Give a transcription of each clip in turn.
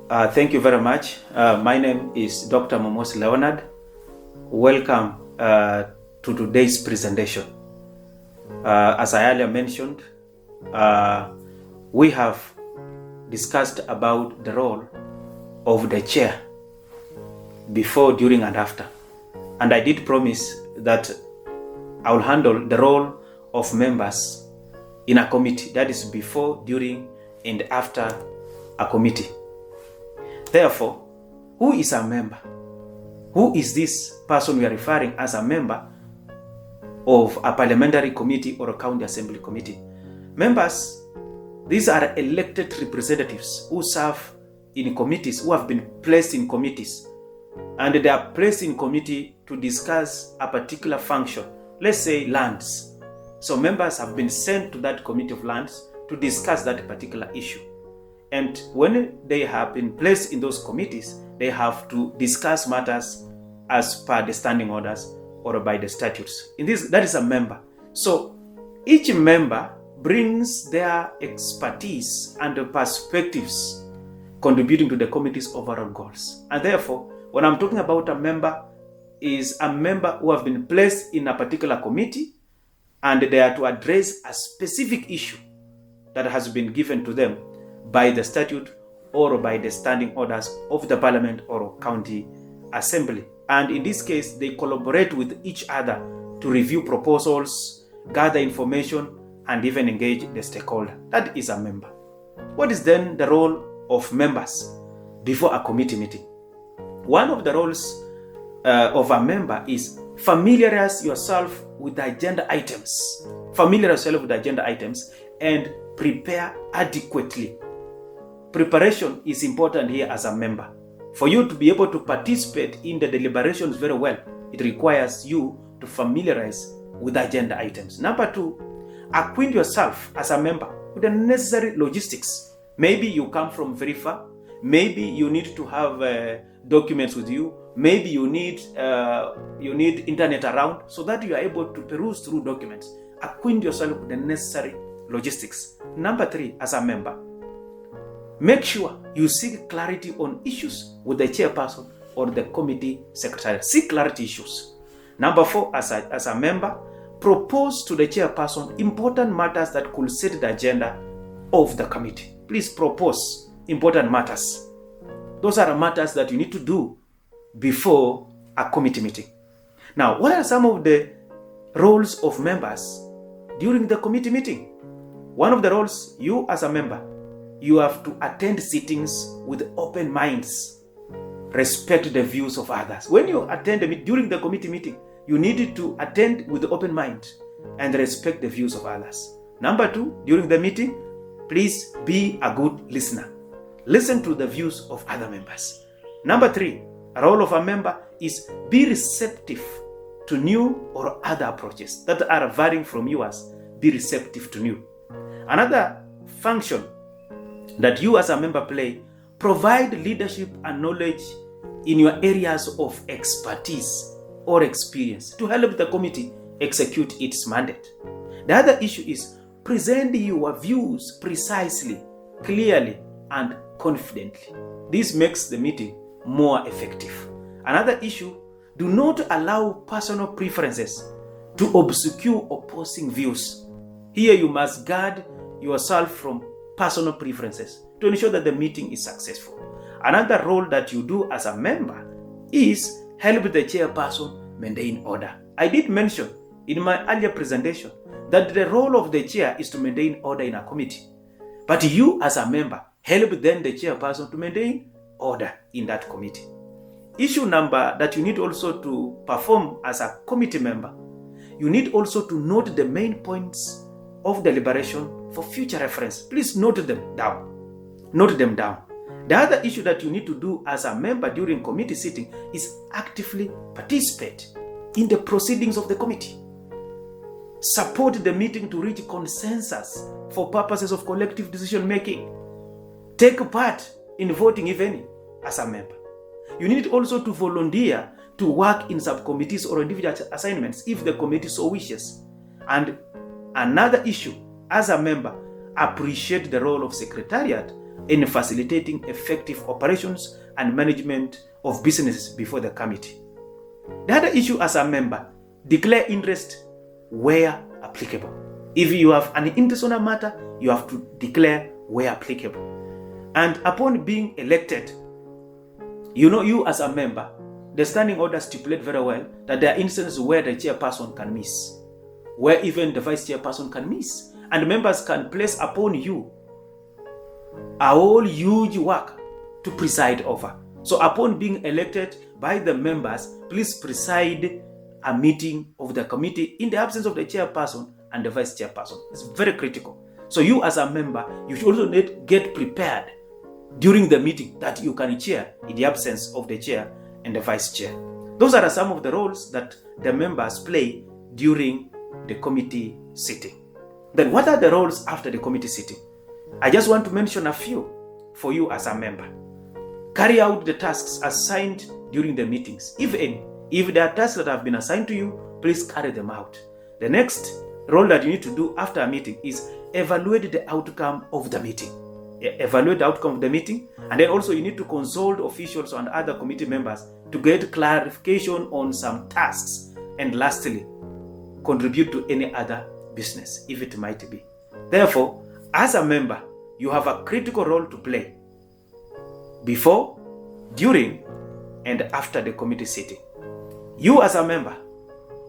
Thank you very much. My name is Dr. Momos Leonard. Welcome to today's presentation. As I earlier mentioned, we have discussed about the role of the chair before, during, and after. And I did promise that I will handle the role of members in a committee, that is before, during, and after a committee. Therefore, who is a member? Who is this person we are referring as a member of a parliamentary committee or a county assembly committee? Members, these are elected representatives who serve in committees, who have been placed in committees, and they are placed in committee to discuss a particular function, let's say lands. So members have been sent to that committee of lands to discuss that particular issue. And when they have been placed in those committees, they have to discuss matters as per the standing orders or by the statutes. That is a member. So each member brings their expertise and perspectives contributing to the committee's overall goals. And therefore, when I'm talking about a member, is a member who have been placed in a particular committee and they are to address a specific issue that has been given to them by the statute or by the standing orders of the parliament or county assembly. And in this case, they collaborate with each other to review proposals, gather information, and even engage the stakeholder. That is a member. What is then the role of members before a committee meeting? One of the roles of a member is familiarize yourself with the agenda items. Familiarize yourself with the agenda items and prepare adequately. Preparation is important here as a member. For you to be able to participate in the deliberations very well, it requires you to familiarize with the agenda items. Number two, acquaint yourself as a member with the necessary logistics. Maybe you come from very far. Maybe you need to have documents with you. Maybe you need internet around so that you are able to peruse through documents. Acquaint yourself with the necessary logistics. Number three, as a member, make sure you seek clarity on issues with the chairperson or the committee secretary. Seek clarity issues. Number four, as a member, propose to the chairperson important matters that could set the agenda of the committee. Please propose important matters. Those are the matters that you need to do before a committee meeting. Now, what are some of the roles of members during the committee meeting? One of the roles, you as a member, you have to attend sittings with open minds. Respect the views of others. When you attend during the committee meeting, you need to attend with open mind and respect the views of others. Number two, during the meeting, please be a good listener. Listen to the views of other members. Number three, a role of a member is be receptive to new or other approaches that are varying from yours. Be receptive to new. Another function that you as a member play, provide leadership and knowledge in your areas of expertise or experience to help the committee execute its mandate. The other issue is present your views precisely, clearly, and confidently. This makes the meeting more effective. Another issue, do not allow personal preferences to obscure opposing views. Here you must guard yourself from personal preferences to ensure that the meeting is successful. Another role that you do as a member is help the chairperson maintain order. I did mention in my earlier presentation that the role of the chair is to maintain order in a committee. But you as a member help then the chairperson to maintain order in that committee. Issue number that you need also to perform as a committee member, you need also to note the main points of deliberation for future reference. Please note them down. Note them down. The other issue that you need to do as a member during committee sitting is actively participate in the proceedings of the committee. Support the meeting to reach consensus for purposes of collective decision making. Take part in voting, if any, as a member. You need also to volunteer to work in subcommittees or individual assignments if the committee so wishes. And another issue, as a member, appreciate the role of secretariat in facilitating effective operations and management of businesses before the committee. The other issue as a member, declare interest where applicable. If you have an interest on a matter, you have to declare where applicable. And upon being elected, you as a member, the standing order stipulate very well that there are instances where the chairperson can miss, where even the vice chairperson can miss, and members can place upon you a whole huge work to preside over. So upon being elected by the members, please preside a meeting of the committee in the absence of the chairperson and the vice chairperson. It's very critical. So you as a member, you should also get prepared during the meeting that you can chair in the absence of the chair and the vice chair. Those are some of the roles that the members play during the committee sitting. Then what are the roles after the committee sitting? I just want to mention a few for you as a member. Carry out the tasks assigned during the meetings. If there are tasks that have been assigned to you, please carry them out. The next role that you need to do after a meeting is evaluate the outcome of the meeting. Evaluate the outcome of the meeting, and then also you need to consult officials and other committee members to get clarification on some tasks, and lastly, contribute to any other business if it might be. Therefore, as a member, you have a critical role to play before, during, and after the committee sitting. You as a member,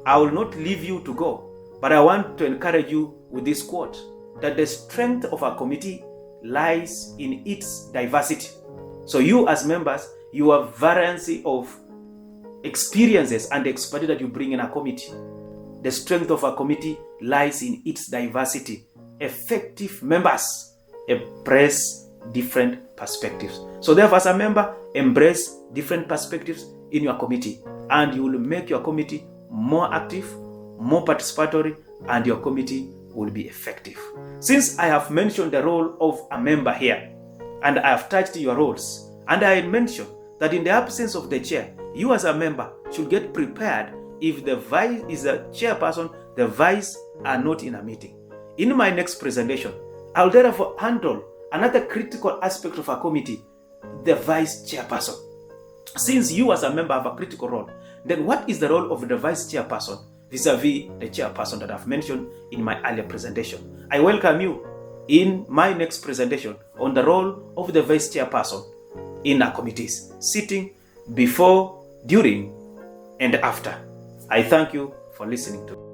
I will not leave you to go, but I want to encourage you with this quote, that the strength of a committee lies in its diversity. So you as members, you have variety of experiences and expertise that you bring in a committee. The strength of a committee lies in its diversity. Effective members embrace different perspectives. So therefore, as a member, embrace different perspectives in your committee, and you will make your committee more active, more participatory, and your committee will be effective. Since I have mentioned the role of a member here, and I have touched your roles, and I mentioned that in the absence of the chair, you as a member should get prepared if the vice is a chairperson, the vice are not in a meeting. In my next presentation, I will therefore handle another critical aspect of a committee, the vice chairperson. Since you as a member have a critical role, then what is the role of the vice chairperson vis-a-vis the chairperson that I've mentioned in my earlier presentation? I welcome you in my next presentation on the role of the vice chairperson in our committees, sitting, before, during, and after. I thank you for listening to me.